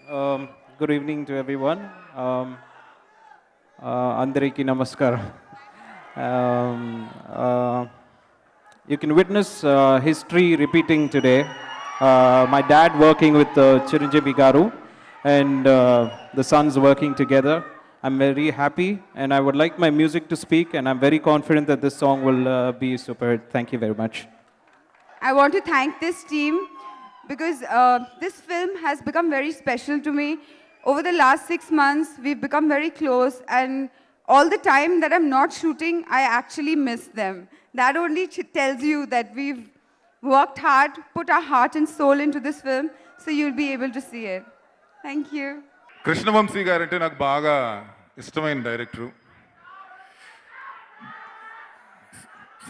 Good evening to everyone. Andariki namaskaram. Um, uh, you can witness history repeating today. My dad working with Chiranjeevi Garu and the sons working together. I'm very happy and I would like my music to speak, and I'm very confident that this song will be super hit. Thank you very much. I want to thank this team because this film has become very special to me. Over the last 6 months, we've become very close, and all the time that I'm not shooting, I actually miss them. That only tells you that we've worked hard, put our heart and soul into this film, so you'll be able to see it. Thank you. Krishna Vamsi గారు అంటే నాకు బాగా ఇష్టమైన director.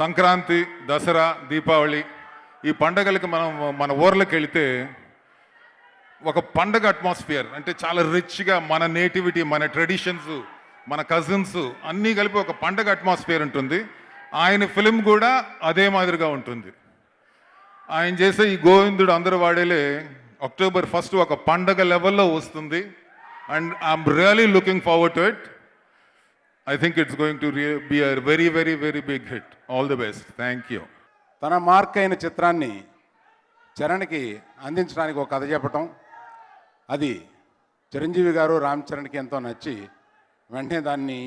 Sankranti, Dasara, Deepavali ఈ పండగలకి మనం మన ఊర్లోకి వెళితే ఒక పండగ అట్మాస్ఫియర్, అంటే చాలా రిచ్గా మన నేటివిటీ, మన ట్రెడిషన్స్, మన కజిన్స్ అన్నీ కలిపి ఒక పండగ అట్మాస్ఫియర్ ఉంటుంది. ఆయన ఫిలిం కూడా అదే మాదిరిగా ఉంటుంది. ఆయన చేసే ఈ గోవిందుడు అందరూ వాడేలే అక్టోబర్ 1 ఒక పండగ లెవెల్లో వస్తుంది. And I'm really looking forward to it. I think it's going to be a very very very big hit. All the best. Thank you. తన మార్క్ అయిన చిత్రాన్ని చరణ్కి అందించడానికి ఒక కథ చెప్పటం, అది చిరంజీవి గారు రామ్ చరణ్కి ఎంతో నచ్చి వెంటనే దాన్ని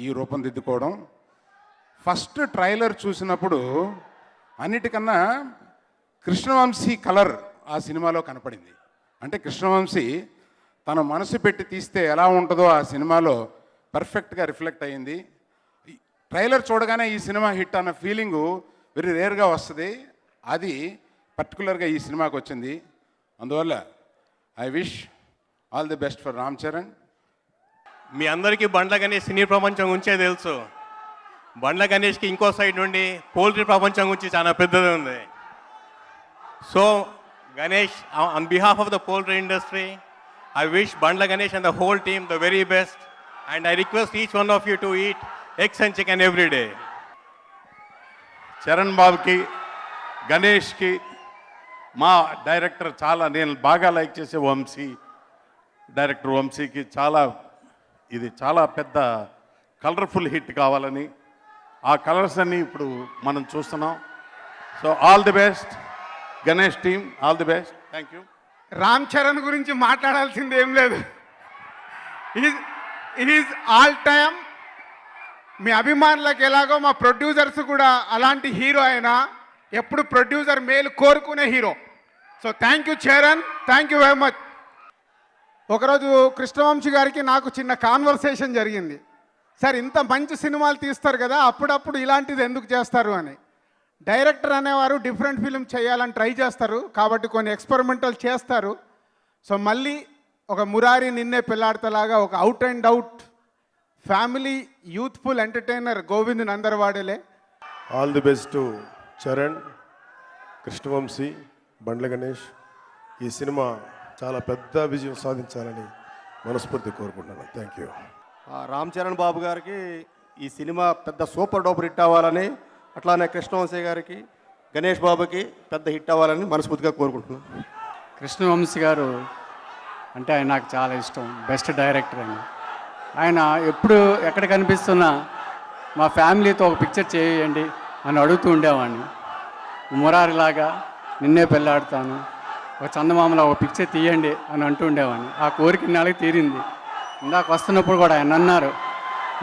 ఈ రూపొందిద్దుకోవడం. ఫస్ట్ ట్రైలర్ చూసినప్పుడు అన్నిటికన్నా కృష్ణవంశీ కలర్ ఆ సినిమాలో కనపడింది. అంటే కృష్ణవంశీ తన మనసు పెట్టి తీస్తే ఎలా ఉంటుందో ఆ సినిమాలో పర్ఫెక్ట్గా రిఫ్లెక్ట్ అయ్యింది. ట్రైలర్ చూడగానే ఈ సినిమా హిట్ అన్న ఫీలింగు వెరీ రేర్గా వస్తుంది. అది పర్టికులర్గా ఈ సినిమాకి వచ్చింది. అందువల్ల I wish all the best for Ram Charan. మీ అందరికీ బండ్ల గణేష్ సినీ ప్రపంచం గురించే తెలుసు. బండ్ల గణేష్కి ఇంకో సైడ్ నుండి పోల్ట్రీ ప్రపంచం గురించి చాలా పెద్దది ఉంది. So Ganesh, on behalf of the poultry industry, I wish Bandla Ganesh and the whole team the very best, and I request each one of you to eat eggs and chicken every day. Charan బాబుకి, గణేష్కి, మా director చాలా నేను బాగా like చేసే Vamsi, director వంశీకి ఇది చాలా పెద్ద కలర్ఫుల్ హిట్ కావాలని ఆ కలర్స్ అన్నీ ఇప్పుడు మనం చూస్తున్నాం. So all the best Ganesh team, all the best. Thank you. Ram Charan గురించి మాట్లాడాల్సింది ఏం లేదు. Is all time. మీ అభిమానులకు ఎలాగో మా ప్రొడ్యూసర్స్ కూడా అలాంటి హీరో అయినా ఎప్పుడు ప్రొడ్యూసర్ మేలు కోరుకునే hero. So thank you Charan, thank you very much. ఒకరోజు కృష్ణవంశీ గారికి నాకు చిన్న కాన్వర్సేషన్ జరిగింది. సార్, ఇంత మంచి సినిమాలు తీస్తారు కదా, అప్పుడప్పుడు ఇలాంటిది ఎందుకు చేస్తారు అని. డైరెక్టర్ అనేవారు డిఫరెంట్ ఫిలిం చేయాలని ట్రై చేస్తారు, కాబట్టి కొన్ని ఎక్స్పెరిమెంటల్ చేస్తారు. సో మళ్ళీ ఒక మురారి నిన్నే పెళ్ళాడతలాగా ఒక out and out family youthful entertainer గోవింద్ నందర్వాడేలే. All the best to Charan, Krishnavamsi, Bandla Ganesh. ఈ సినిమా చాలా పెద్ద విజయం సాధించాలని మనస్ఫూర్తి కోరుకుంటున్నాను. Thank you. రామ్ చరణ్ బాబు గారికి ఈ సినిమా పెద్ద సూపర్ డూపర్ హిట్ అవ్వాలని, అట్లానే కృష్ణవంశీ గారికి, గణేష్ బాబుకి పెద్ద హిట్ అవ్వాలని మనస్ఫూర్తిగా కోరుకుంటున్నాను. కృష్ణవంశీ గారు అంటే ఆయన నాకు చాలా ఇష్టం. బెస్ట్ డైరెక్టర్ అని. ఆయన ఎప్పుడు ఎక్కడ కనిపిస్తున్నా మా ఫ్యామిలీతో ఒక పిక్చర్ చేయండి అని అడుగుతూ ఉండేవాడిని. మురారిలాగా నిన్నే పెళ్ళాడుతాను, ఒక చందమామలో ఒక పిక్చర్ తీయండి అని అంటూ ఉండేవాడిని. ఆ కోరిక నెలకి తీరింది. ఇందాక వస్తున్నప్పుడు కూడా ఆయన అన్నారు,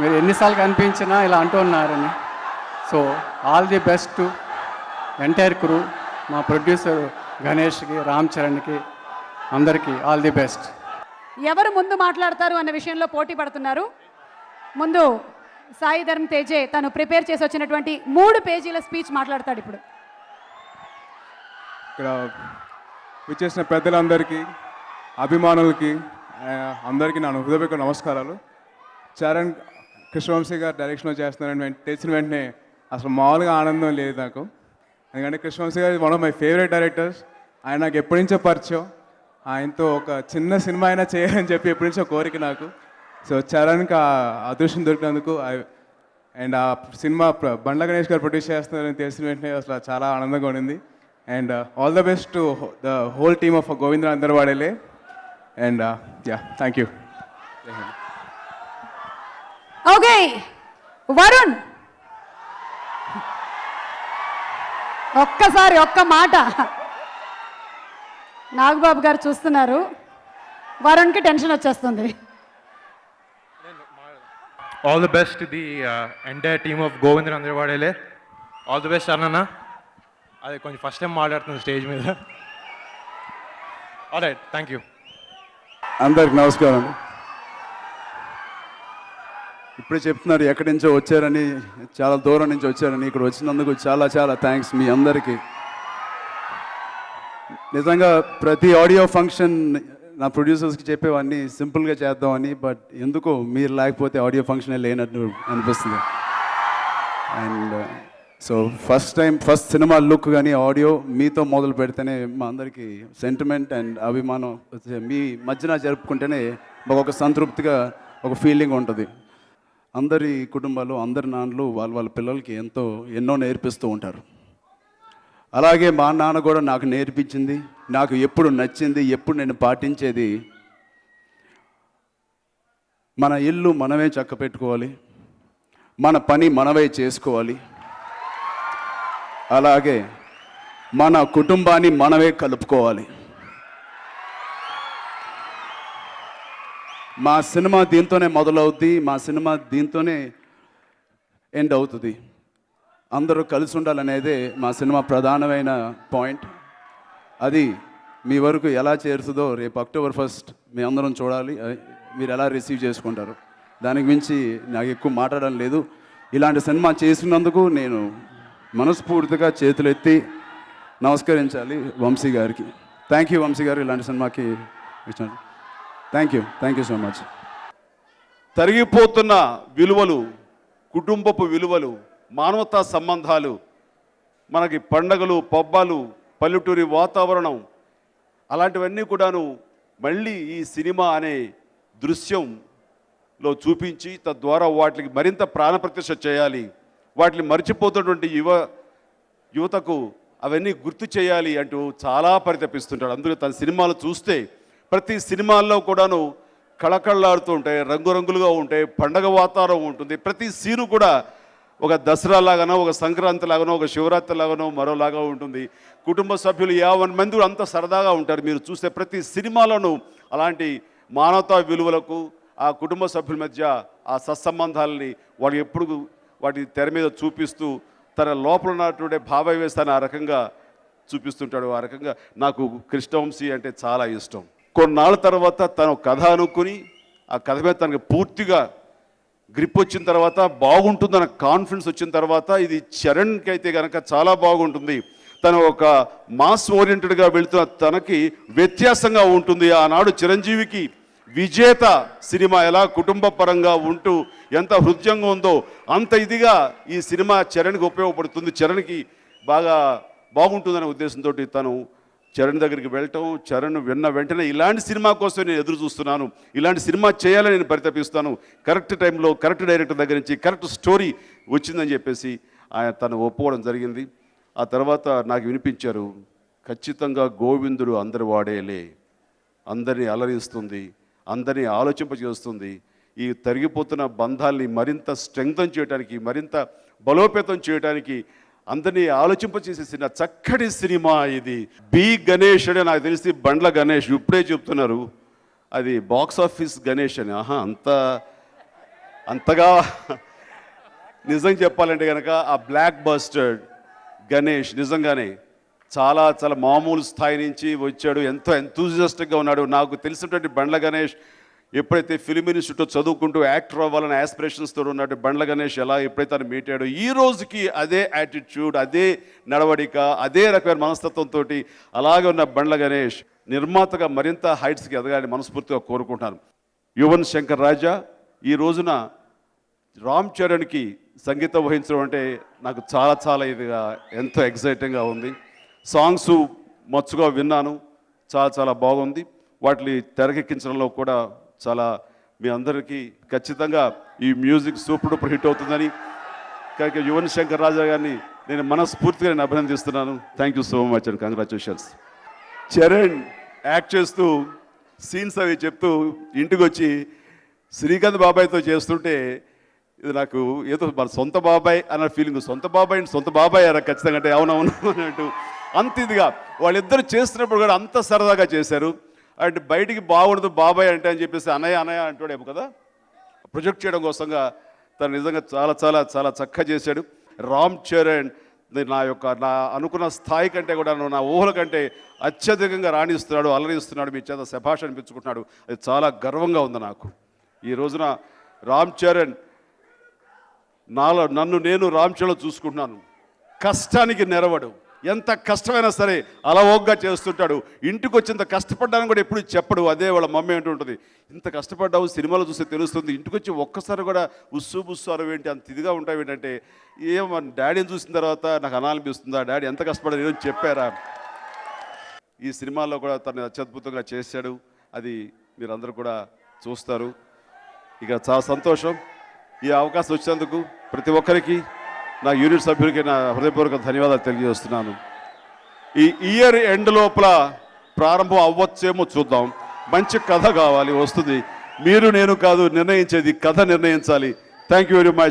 మీరు ఎన్నిసార్లు కనిపించినా ఇలా అంటూ ఉన్నారని. So all the best to entire crew, మా ప్రొడ్యూసర్ గణేష్కి, రామ్ చరణ్కి, అందరికీ ఆల్ ది బెస్ట్. ఎవరు ముందు మాట్లాడతారు అన్న విషయంలో పోటీ పడుతున్నారు. ముందు సాయి ధర్మ్ తేజే తను ప్రిపేర్ చేసి వచ్చినటువంటి 3 పేజీల స్పీచ్ మాట్లాడతాడు ఇప్పుడు. ఇక్కడ విచ్చేసిన పెద్దలందరికీ, అభిమానులకి అందరికీ నా హృదయపూర్వక నమస్కారాలు. చరణ్ కృష్ణవంశీ గారు డైరెక్షన్లో చేస్తున్నారని తెలిసిన వెంటనే అసలు మామూలుగా ఆనందం లేదు నాకు. ఎందుకంటే కృష్ణవంశీ గారు one of my favourite directors. ఆయన నాకు ఎప్పటి నుంచో పరిచయం. ఆయనతో ఒక చిన్న సినిమా అయినా చేయాలని చెప్పి ఎప్పటి నుంచో కోరిక నాకు. సో చరణ్కి ఆ అదృష్టం దొరికినందుకు అండ్ ఆ సినిమా బండ్ల గణేష్ గారు ప్రొడ్యూస్ చేస్తున్నారని తెలిసిన వెంటనే అసలు చాలా ఆనందంగా ఉండింది. And all the best to the whole team of గోవింద నందర్వాడేలే. And yeah thank you. Okay Varun, ఒక్కసారి ఒక్క మాట. నాగబాబు గారు చూస్తున్నారు, వరుణ్కి టెన్షన్ వచ్చేస్తుంది. All the best to the entire team of Govindran Andravadele. All the best Arnana. అది కొంచెం ఫస్ట్ టైం మాట్లాడుతుంది స్టేజ్ మీద. All right, thank you. అందరికి నమస్కారం. ఇప్పుడే చెప్తున్నారు ఎక్కడి నుంచో వచ్చారని, చాలా దూరం నుంచి వచ్చారని. ఇక్కడ వచ్చినందుకు చాలా చాలా థ్యాంక్స్ మీ అందరికీ. నిజంగా ప్రతి ఆడియో ఫంక్షన్ నా ప్రొడ్యూసర్స్కి చెప్పేవన్నీ సింపుల్గా చేద్దామని, బట్ ఎందుకో మీరు లేకపోతే ఆడియో ఫంక్షనే లేనట్టు అనిపిస్తుంది. And so first cinema look కానీ ఆడియో మీతో మొదలు పెడితేనే మా అందరికీ సెంటిమెంట్ అండ్ అభిమానం మీ మధ్యన జరుపుకుంటేనే మాకు ఒక సంతృప్తిగా ఒక ఫీలింగ్ ఉంటుంది. అందరి కుటుంబాలు, అందరి నాన్నలు వాళ్ళ పిల్లలకి ఎన్నో నేర్పిస్తూ ఉంటారు. అలాగే మా నాన్న కూడా నాకు నేర్పించింది, నాకు ఎప్పుడు నచ్చింది, ఎప్పుడు నేను పాటించేది, మన ఇల్లు మనమే చక్క పెట్టుకోవాలి, మన పని మనమే చేసుకోవాలి, అలాగే మన కుటుంబాన్ని మనమే కలుపుకోవాలి. మా సినిమా దీంతోనే మొదలవుద్ది, మా సినిమా దీంతోనే ఎండ్ అవుతుంది. అందరూ కలిసి ఉండాలనేదే మా సినిమా ప్రధానమైన పాయింట్. అది మీ వరకు ఎలా చేరుతుందో రేపు October 1 మీ అందరం చూడాలి, మీరు ఎలా రిసీవ్ చేసుకుంటారు. దానికి మించి నాకు ఎక్కువ మాట్లాడడం లేదు. ఇలాంటి సినిమా చేసినందుకు నేను మనస్ఫూర్తిగా చేతులెత్తి నమస్కరించాలి వంశీ గారికి. థ్యాంక్ యూ వంశీ గారు, ఇలాంటి సినిమాకి ఇచ్చాను. Thank you so much. తరిగిపోతున్న విలువలు, కుటుంబపు విలువలు, మానవతా సంబంధాలు, మనకి పండగలు, పబ్బాలు, పల్లెటూరి వాతావరణం, అలాంటివన్నీ కూడాను మళ్ళీ ఈ సినిమా అనే దృశ్యంలో చూపించి తద్వారా వాటికి మరింత ప్రాణప్రతిష్ఠ చేయాలి. వాటిని మర్చిపోతున్నటువంటి యువతకు అవన్నీ గుర్తు చేయాలి అంటూ చాలా పరితపిస్తుంటాడు. అందుకే తన సినిమాలు చూస్తే ప్రతి సినిమాల్లో కూడాను కళకళలాడుతూ ఉంటాయి, రంగురంగులుగా ఉంటాయి, పండగ వాతావరణం ఉంటుంది. ప్రతి సీను కూడా ఒక దసరా లాగానో, ఒక సంక్రాంతి లాగానో, ఒక శివరాత్రి లాగానో మరోలాగా ఉంటుంది. కుటుంబ సభ్యులు 50 మంది అంత సరదాగా ఉంటారు. మీరు చూస్తే ప్రతి సినిమాలోనూ అలాంటి మానవతా విలువలకు, ఆ కుటుంబ సభ్యుల మధ్య ఆ సత్సంబంధాలని వాడు ఎప్పుడు వాటి తెర మీద చూపిస్తూ తన లోపల ఉన్నటువంటి భావవ్యవస్థను ఆ రకంగా చూపిస్తుంటాడు. ఆ రకంగా నాకు కృష్ణవంశీ అంటే చాలా ఇష్టం. కొన్నాళ్ళ తర్వాత తను కథ అనుకుని ఆ కథ మీద తనకు పూర్తిగా గ్రిప్ వచ్చిన తర్వాత, బాగుంటుందన్న కాన్ఫిడెన్స్ వచ్చిన తర్వాత, ఇది చరణ్కి అయితే కనుక చాలా బాగుంటుంది, తను ఒక మాస్ ఓరియంటెడ్గా వెళుతున్న తనకి వ్యత్యాసంగా ఉంటుంది. ఆనాడు చిరంజీవికి విజేత సినిమా ఎలా కుటుంబ పరంగా ఉంటూ ఎంత హృదయంగా ఉందో అంత ఇదిగా ఈ సినిమా చరణ్కి ఉపయోగపడుతుంది. చరణ్కి బాగుంటుందనే ఉద్దేశంతో తను చరణ్ దగ్గరికి వెళ్ళటం, చరణ్ విన్న వెంటనే ఇలాంటి సినిమా కోసం నేను ఎదురు చూస్తున్నాను, ఇలాంటి సినిమా చేయాలని నేను పరితపిస్తాను, కరెక్ట్ టైంలో కరెక్ట్ డైరెక్టర్ దగ్గర నుంచి కరెక్ట్ స్టోరీ వచ్చిందని చెప్పేసి తను ఒప్పుకోవడం జరిగింది. ఆ తర్వాత నాకు వినిపించారు, ఖచ్చితంగా గోవిందుడు అందరి వాడేలే, అందరినీ అలరిస్తుంది, అందరినీ ఆలోచింపజేస్తుంది, ఈ తరిగిపోతున్న బంధాల్ని మరింత స్ట్రెంగ్తన్ చేయడానికి, మరింత బలోపేతం చేయడానికి, అందరినీ ఆలోచింపచేసేసిన చక్కటి సినిమా ఇది. బి గణేష్ అంటే నాకు తెలిసి బండ్ల గణేష్ ఇప్పుడే చెప్తున్నారు, అది బాక్స్ ఆఫీస్ గణేష్ అని. అంతగా నిజం చెప్పాలంటే కనుక ఆ బ్లాక్ బస్టర్ గణేష్ నిజంగానే చాలా చాలా మామూలు స్థాయి నుంచి వచ్చాడు, ఎంతో ఎంతూజియాస్టిక్గా ఉన్నాడు. నాకు తెలిసినటువంటి బండ్ల గణేష్ ఎప్పుడైతే ఫిలిం ఇన్స్టిట్యూట్లో చదువుకుంటూ యాక్టర్ అవ్వాలని ఆస్పిరేషన్స్తో ఉన్నట్టు బండ్ల గణేష్ ఎలా ఎప్పుడైతే తను మీట్ అయ్యాడో, ఈ రోజుకి అదే యాటిట్యూడ్, అదే నడవడిక, అదే రకమైన మనస్తత్వంతో అలాగే ఉన్న బండ్ల గణేష్ నిర్మాతగా మరింత హైట్స్కి ఎదగాలని మనస్ఫూర్తిగా కోరుకుంటున్నాను. యువన్ శంకర్ రాజా ఈ రోజున రామ్ చరణ్కి సంగీతం వహించడం అంటే నాకు చాలా చాలా ఇదిగా ఎంతో ఎక్సైటింగ్గా ఉంది. సాంగ్స్ మచ్చుగా విన్నాను, చాలా చాలా బాగుంది. వాటిని తెరకెక్కించడంలో కూడా చాలా మీ అందరికీ ఖచ్చితంగా ఈ మ్యూజిక్ సూపర్ డూపర్ హిట్ అవుతుందని యువన్ శంకర్ రాజా గారిని నేను మనస్ఫూర్తిగా అభినందిస్తున్నాను. Thank you so much and congratulations. Charan act చేస్తూ సీన్స్ అవి చెప్తూ ఇంటికి వచ్చి శ్రీకాంత్ బాబాయ్తో చేస్తుంటే ఇది నాకు ఏదో మన సొంత బాబాయ్ అన్న ఫీలింగ్, సొంత బాబాయ్ అరా ఖచ్చితంగా అంటే అవునవును అన్నట్టు అంత ఇదిగా వాళ్ళిద్దరు చేస్తున్నప్పుడు కూడా అంత సరదాగా చేశారు. అంటే బయటికి బాగుండదు బాబాయ్ అంటే అని చెప్పేసి అన్నయ్య అంటాడేమో కదా, ప్రొజెక్ట్ చేయడం కోసంగా తను నిజంగా చాలా చాలా చాలా చక్కగా చేశాడు. రామ్ చరణ్ నా అనుకున్న స్థాయి కంటే కూడా నా ఊహల కంటే అత్యధికంగా రాణిస్తున్నాడు, అలరిస్తున్నాడు, మీ చేత శభాష్ అనిపించుకుంటున్నాడు. అది చాలా గర్వంగా ఉంది నాకు. ఈ రోజున రామ్ చరణ్ నన్ను నేను రామ్ చరణ్ చూసుకుంటున్నాను. కష్టానికి నెరవడు, ఎంత కష్టమైనా సరే అలవోగ్గా చేస్తుంటాడు. ఇంటికి వచ్చేంత కష్టపడ్డాను కూడా ఎప్పుడు చెప్పడు. అదే వాళ్ళ మమ్మీ అంటూ ఉంటుంది, ఇంత కష్టపడ్డావు సినిమాలో చూస్తే తెలుస్తుంది, ఇంటికి వచ్చి ఒక్కసారి కూడా బుస్సు అరవేంటి అంత ఇదిగా ఉంటావు ఏంటంటే ఏమో డాడీని చూసిన తర్వాత నాకు అనాలనిపిస్తుందా, డాడీ ఎంత కష్టపడ్డా నేను చెప్పారా. ఈ సినిమాలో కూడా తను అత్యద్భుతంగా చేశాడు, అది మీరందరూ కూడా చూస్తారు. ఇక చాలా సంతోషం ఈ అవకాశం వచ్చినందుకు ప్రతి ఒక్కరికి, నా యూనిట్ సభ్యులకి నా హృదయపూర్వక ధన్యవాదాలు తెలియజేస్తున్నాను. ఈ ఇయర్ ఎండ్ లోపల ప్రారంభం అవ్వచ్చేమో చూద్దాం. మంచి కథ కావాలి, వస్తుంది. మీరు నేను కాదు నిర్ణయించేది, కథ నిర్ణయించాలి. Thank you very much.